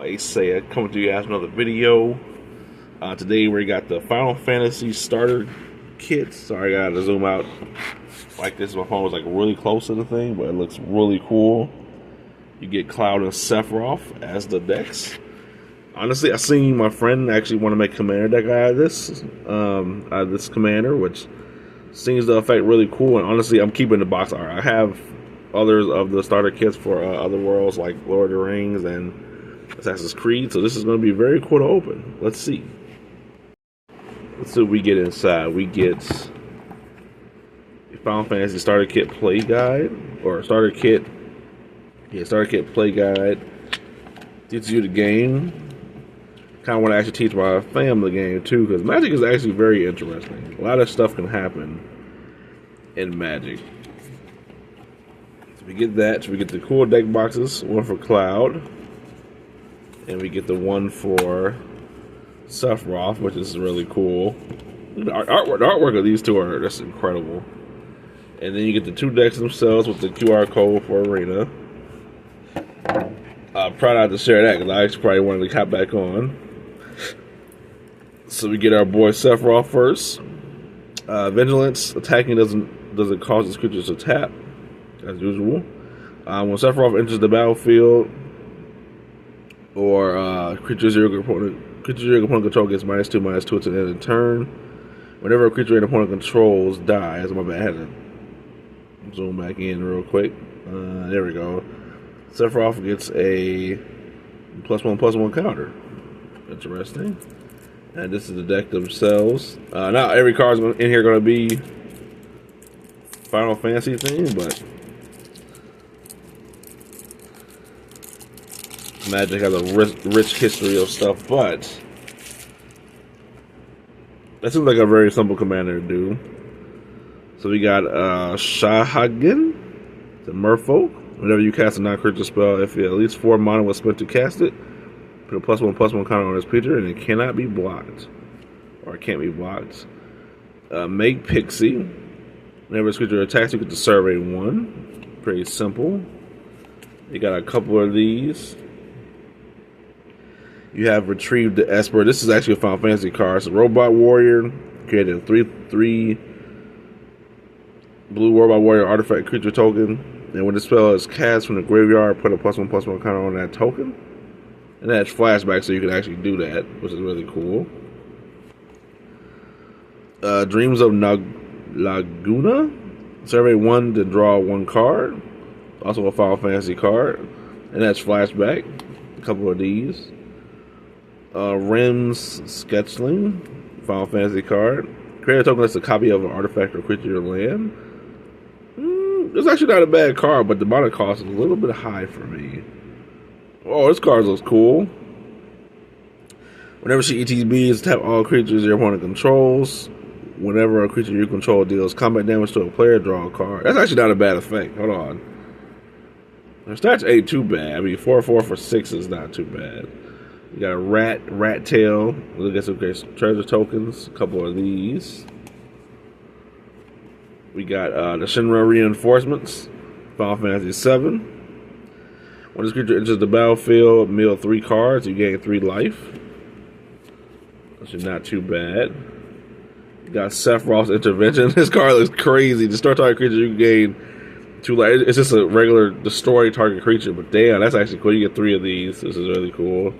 Isaiah coming to you guys with another video. Today we got the Final Fantasy starter kit. Sorry, I gotta zoom out like this. My phone was like really close to the thing, but it looks really cool. You get Cloud and Sephiroth as the decks. Honestly, I seen my friend actually want to make commander deck out of this commander, which seems to affect really cool. And honestly, I'm keeping the box art. I have others of the starter kits for other worlds like Lord of the Rings and Assassin's Creed, so this is going to be very cool to open. Let's see. Let's see what we get inside. We get a Final Fantasy Starter Kit Play Guide, or Starter Kit. Yeah, Starter Kit Play Guide. Teaches you the game. Kind of want to actually teach my family the game too, because Magic is actually very interesting. A lot of stuff can happen in Magic. So we get that. So we get the cool deck boxes. One for Cloud. And we get the one for Sephiroth, which is really cool. The artwork of these two are just incredible. And then you get the two decks themselves with the QR code for Arena. I'm proud not to share that because I actually probably wanted to hop back on. So we get our boy Sephiroth first. Vigilance attacking doesn't cause his creatures to tap, as usual. When Sephiroth enters the battlefield, or creatures your opponent control gets -2/-2 at the end of the turn. Whenever a creature your opponent controls dies, my bad, I had to zoom back in real quick. There we go. Sephiroth gets a +1/+1 counter. Interesting. And this is the deck themselves. Not every card in here going to be Final Fantasy theme, but Magic has a rich history of stuff, but that seems like a very simple commander to do. So we got Shahagan, the Merfolk. Whenever you cast a non-creature spell, if at least 4 mana was spent to cast it, put a +1/+1 counter on this creature, and it cannot be blocked, or it can't be blocked. Make Pixie. Whenever this creature attacks, you get to survey 1. Pretty simple. You got a couple of these. You have Retrieved the Esper. This is actually a Final Fantasy card. It's a Robot Warrior. Created a 3/3 blue Robot Warrior artifact creature token. And when the spell is cast from the graveyard, put a +1/+1 counter on that token. And that's flashback, so you can actually do that, which is really cool. Dreams of Laguna. Survey 1 to draw 1 card. Also a Final Fantasy card. And that's flashback. A couple of these. Rem's Sketchling, Final Fantasy card. Create a token that's a copy of an artifact or creature you land. It's actually not a bad card, but the mana cost is a little bit high for me. Oh, this card looks cool. Whenever she ETBs, tap all creatures your opponent controls. Whenever a creature you control deals combat damage to a player, draw a card. That's actually not a bad effect. Hold on. Her stats ain't too bad. I mean, 4/4 for 6 is not too bad. You got a rat tail. Look at some treasure tokens. A couple of these. We got the Shinra reinforcements. Final Fantasy VII. When this creature enters the battlefield, mill 3 cards. You gain 3 life. That's not too bad. You got Sephiroth's intervention. This card looks crazy. To start target creature, you gain 2 life. It's just a regular destroy target creature, but damn, that's actually cool. You get 3 of these. This is really cool.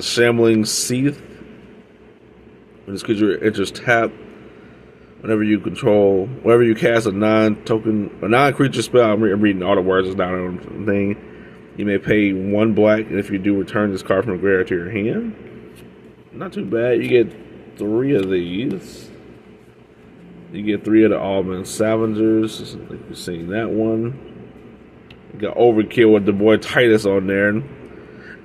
Shambling Seath. When this creature enters tap, whenever you cast a non-creature spell, I'm reading all the words that's down on the thing, you may pay 1 black, and if you do, return this card from the graveyard to your hand. Not too bad. You get 3 of these. You get 3 of the Almond Scavengers. I think you've seen that one. You got Overkill with the boy Titus on there.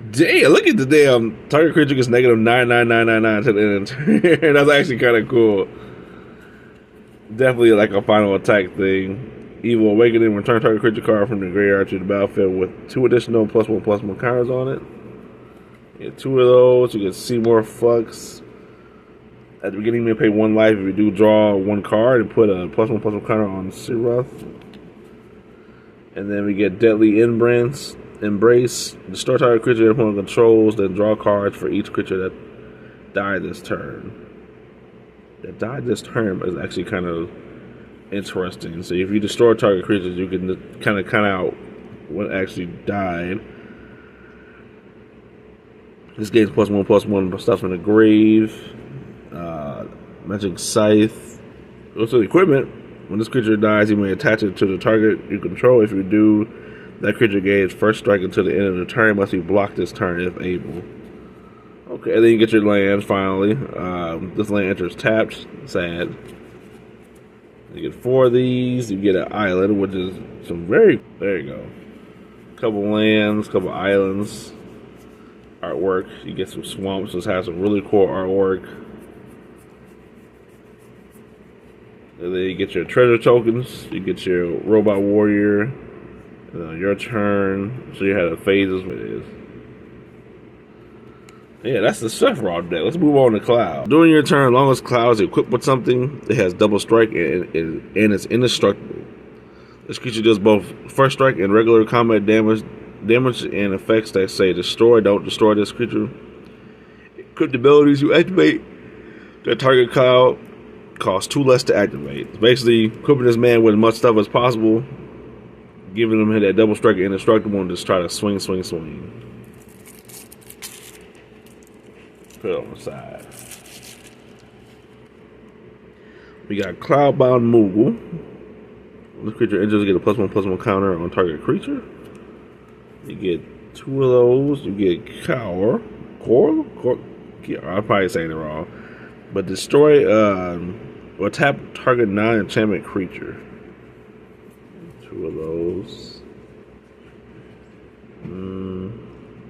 Damn, look at the damn target creature gets -99999 to the end of the turn. That's actually kind of cool. Definitely like a final attack thing. Evil Awakening, return target creature card from the graveyard to the battlefield with 2 additional +1/+1 counters on it. You get 2 of those. You get Seymour Flux. At the beginning, you may pay 1 life if you do draw 1 card and put a +1/+1 counter on Sephiroth. And then we get Deadly Inbrands. Embrace. Destroy target creature your opponent controls, then draw cards for each creature that died this turn. That died this turn is actually kind of interesting. So if you destroy target creatures, you can kind of count out what actually died. This game's +1/+1 stuff in the grave. Magic Scythe. Also, equipment. When this creature dies, you may attach it to the target you control. If you do, that creature gains first strike until the end of the turn. Must be blocked this turn if able. Okay, and then you get your land finally. This land enters tapped. Sad. You get 4 of these. You get an island, which is some very. There you go. Couple lands, couple islands. Artwork. You get some swamps. This has some really cool artwork. And then you get your treasure tokens. You get your robot warrior. Your turn. So you have the phases. What it is. Yeah, that's the Sephiroth deck. Let's move on to Cloud. During your turn, as long as Cloud is equipped with something, it has double strike and it's indestructible. This creature does both first strike and regular combat damage and effects that say destroy. Don't destroy this creature. Equipped abilities you activate. That target Cloud costs 2 less to activate. It's basically equipping this man with as much stuff as possible, giving him that double strike and indestructible, and just try to swing. Put it on the side. We got Cloudbound Moogle. This creature enters, get a +1/+1 counter on target creature. You get 2 of those. You get Coral. I'm probably saying it wrong. But destroy or tap target non-enchantment creature. 2 of those.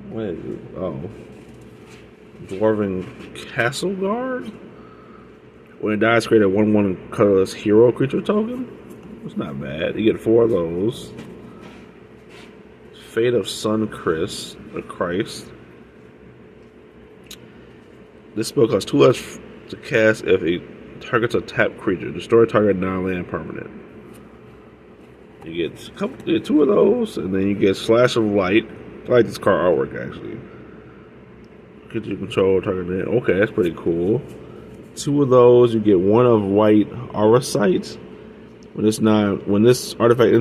What is it? Oh. Dwarven Castle Guard? When it dies, create a 1/1 colorless hero creature token. It's not bad. You get 4 of those. Fate of Sun Christ. This spell costs 2 less to cast if it targets a tapped creature. Destroy target non-land permanent. You get 2 of those, and then you get Slash of Light. I like this card artwork actually. Creature control target land. Okay, that's pretty cool. 2 of those, you get 1 of white Aura Sight. When this artifact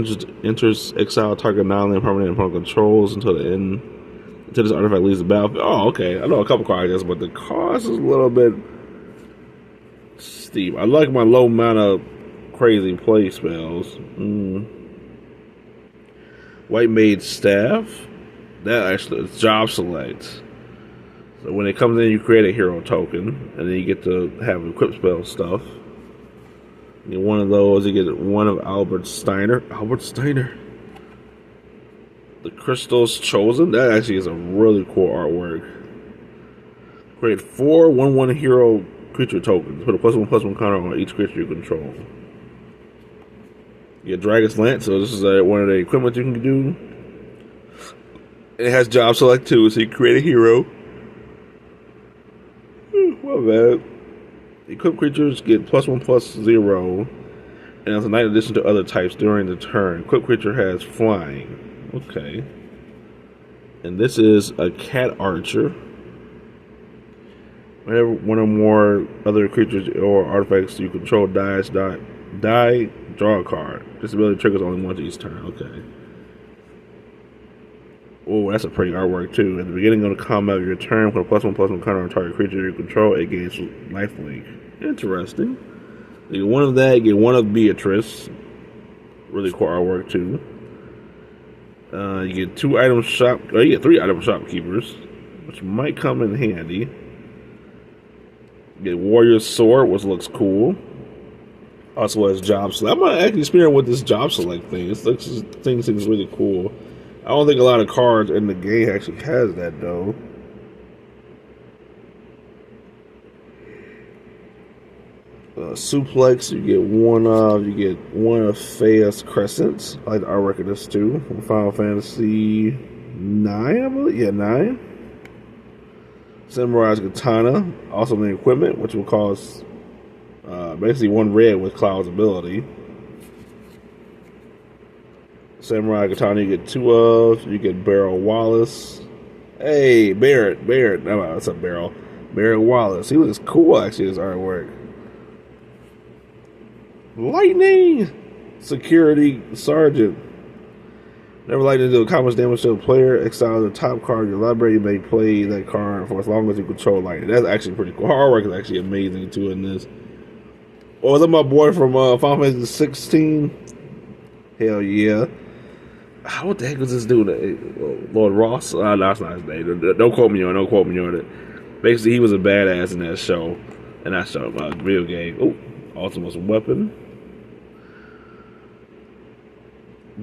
enters exile target non-land permanent upon controls until this artifact leaves the battlefield. Oh, okay. I know a couple cards, but the cost is a little bit steep. I like my low mana crazy play spells. White Mage Staff. That actually is job select. So when it comes in, you create a hero token, and then you get to have equip spell stuff. You get 1 of those, you get 1 of Albert Steiner. The Crystals Chosen. That actually is a really cool artwork. Create 4 1/1 hero creature tokens. Put a +1/+1 counter on each creature you control. You get Dragon's Lance, so this is one of the equipment you can do. It has job select too, so you create a hero. Well, bad. Equipped creatures get +1/+0, and as a night addition to other types during the turn. Equipped creature has flying. Okay. And this is a Cat Archer. Whenever 1 or more other creatures or artifacts you control dies, draw a card. This ability triggers only once each turn. Okay. Oh, that's a pretty artwork too. At the beginning of the combat of your turn, put a +1/+1 counter on target creature you control. It gains lifelink. Interesting. You get 1 of that. You get 1 of Beatrice. Really cool artwork too. You get 2 item shop. You get 3 item shopkeepers, which might come in handy. You get Warrior's Sword, which looks cool. Also has job select. I'm gonna actually experiment with this job select thing. This thing seems really cool. I don't think a lot of cards in the game actually has that though. Suplex, you get 1 of Phaeus Crescents. I like the artwork of this too. From Final Fantasy 9, I believe. Yeah, 9. Samurai's Katana, also the equipment, which will cost basically 1 red with Cloud's ability. Samurai Katana you get 2 of. You get Beryl Wallace. Hey, Barrett. No, that's a Beryl. Barrett Wallace. He looks cool, actually, his artwork. Lightning! Security Sergeant. Never lightning to do combat damage to a player. Exile the top card of your library. You may play that card for as long as you control lightning. That's actually pretty cool. Artwork is actually amazing, too, in this. Oh, is that my boy from Final Fantasy 16? Hell yeah. What the heck was this dude? Lord Ross? No, that's not his name. Don't quote me on it. Basically, he was a badass in that show. Video game. Oh, Ultima's weapon.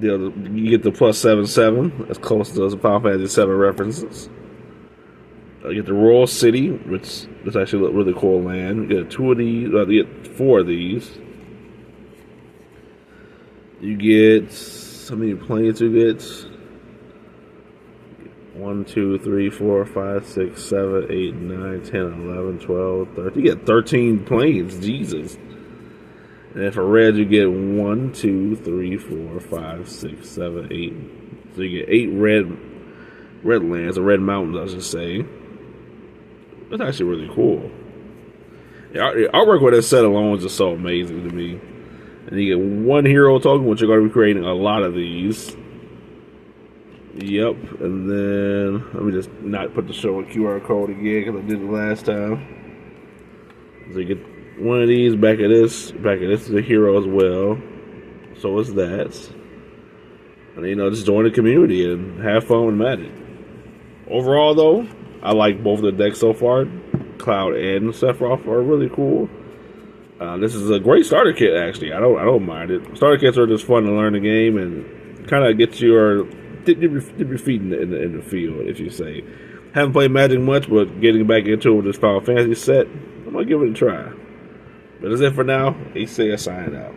You get the +7/7. That's close to those Final Fantasy 7 references. You get the Royal City, which actually look really cool land. You get 2 of these. You get 4 of these. You get, how many planes you get? 1, 2, 3, 4, 5, 6, 7, 8, 9, 10, 11, 12, 13. You get 13 planes, Jesus. And then for red, you get 1, 2, 3, 4, 5, 6, 7, 8. So you get 8 red lands, or red mountains, I should say. That's actually really cool. The artwork with that set alone is just so amazing to me. And you get 1 hero token, which you're going to be creating a lot of these. Yep, and then let me just not put the show a QR code again because I did it last time. So you get 1 of these, back of this is a hero as well. So is that. And just join the community and have fun with Magic. Overall though, I like both of the decks so far. Cloud and Sephiroth are really cool. This is a great starter kit, actually. I don't mind it. Starter kits are just fun to learn the game and kind of get your dip your feet in the field, if you say. Haven't played Magic much, but getting back into it with this Final Fantasy set, I'm gonna give it a try. But that's it for now. Ace signing out.